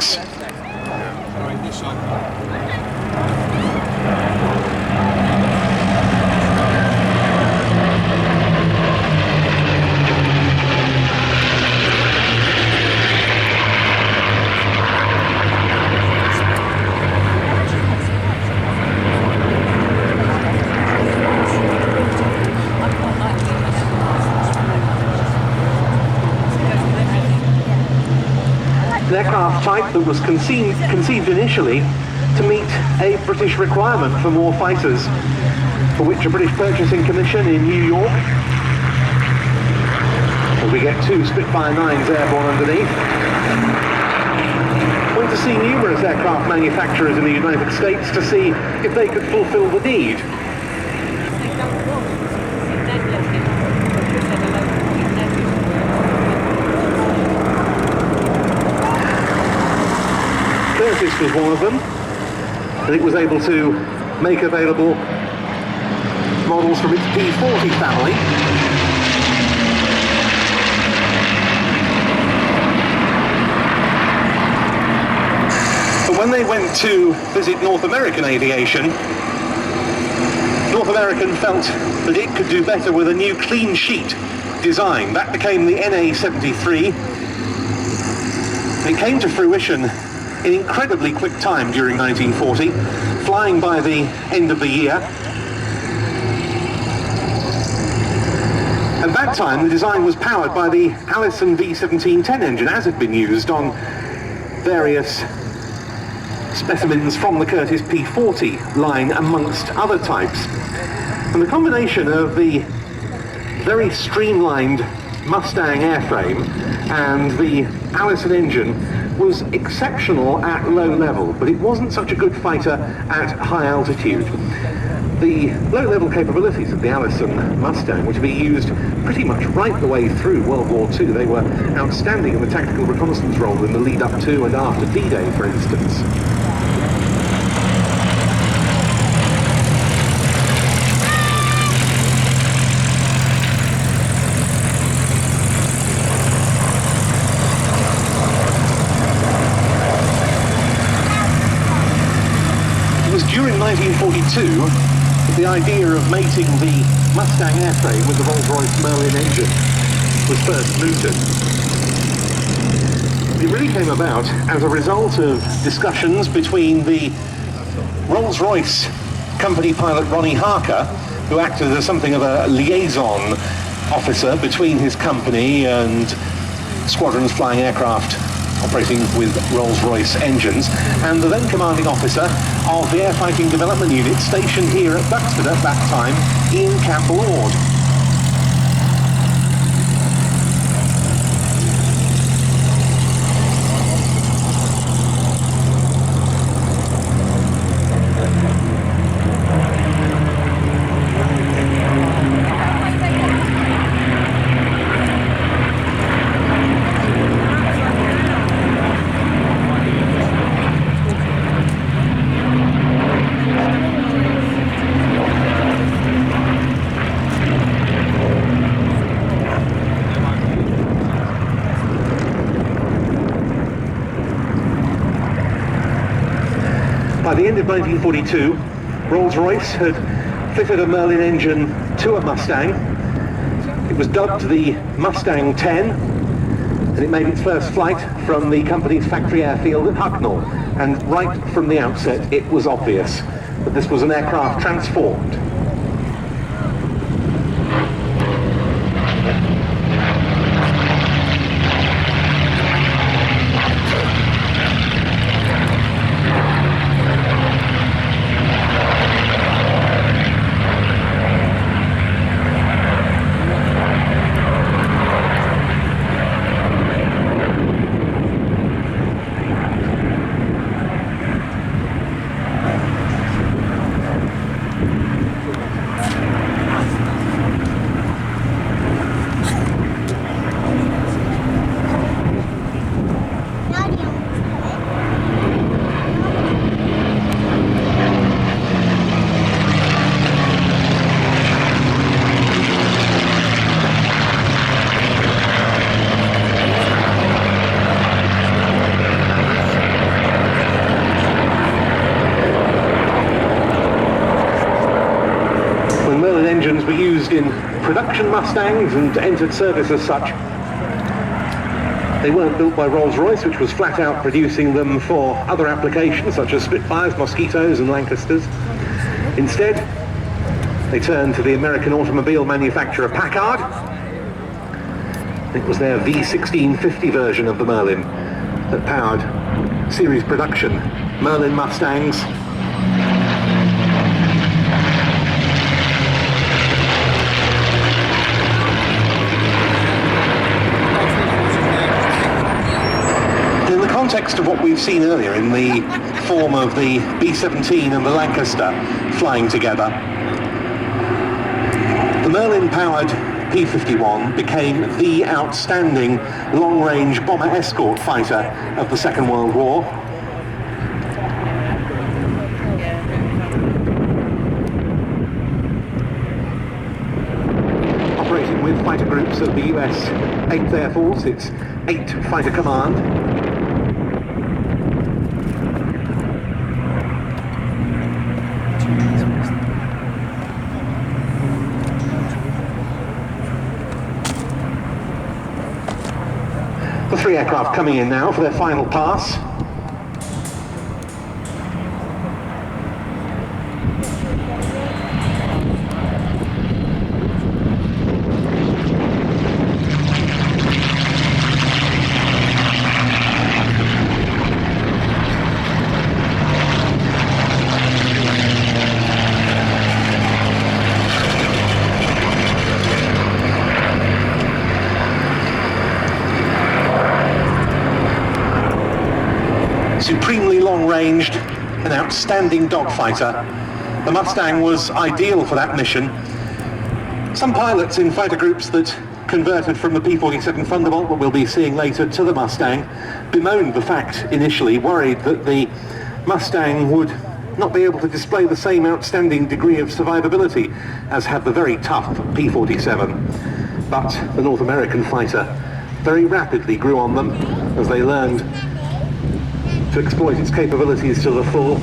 Mustangs. An aircraft type that was conceived initially to meet a British requirement for more fighters, for which a British purchasing commission in New York, as we get 2 Spitfire 9s airborne underneath, went to see numerous aircraft manufacturers in the United States to see if they could fulfill the need. Curtiss was one of them, and it was able to make available models from its P-40 family. But when they went to visit North American aviation, North American felt that it could do better with a new clean sheet design. That became the NA-73. It came to fruition in incredibly quick time during 1940, flying by the end of the year. At that time, the design was powered by the Allison V1710 engine, as had been used on various specimens from the Curtiss P-40 line, amongst other types. And the combination of the very streamlined Mustang airframe and the Allison engine was exceptional at low level, but it wasn't such a good fighter at high altitude. The low-level capabilities of the Allison Mustang were to be used pretty much right the way through World War II. They were outstanding in the tactical reconnaissance role in the lead-up to and after D-Day, for instance. During 1942, the idea of mating the Mustang airframe with the Rolls-Royce Merlin engine was first mooted. It really came about as a result of discussions between the Rolls-Royce company pilot Ronnie Harker, who acted as something of a liaison officer between his company and squadrons flying aircraft operating with Rolls-Royce engines, and the then commanding officer of the Air Fighting Development Unit stationed here at Buxted at that time, Ian Campbell-Ord. By the end of 1942, Rolls-Royce had fitted a Merlin engine to a Mustang. It was dubbed the Mustang 10, and it made its first flight from the company's factory airfield at Hucknall. And right from the outset, it was obvious that this was an aircraft transformed. were used in production Mustangs and entered service as such. They weren't built by Rolls-Royce, which was flat out producing them for other applications such as Spitfires, Mosquitoes and Lancasters. Instead, they turned to the American automobile manufacturer Packard. It was their V1650 version of the Merlin that powered series production Merlin Mustangs. In the context of what we've seen earlier in the form of the B-17 and the Lancaster flying together, the Merlin-powered P-51 became the outstanding long-range bomber escort fighter of the Second World War. Operating with fighter groups of the US 8th Air Force, its 8th Fighter Command. The three aircraft coming in now for their final pass. Supremely long-ranged, an outstanding dogfighter, the Mustang was ideal for that mission. Some pilots in fighter groups that converted from the P-47 Thunderbolt, that we'll be seeing later, to the Mustang, bemoaned the fact initially, worried that the Mustang would not be able to display the same outstanding degree of survivability as had the very tough P-47. But the North American fighter very rapidly grew on them as they learned to exploit its capabilities to the full.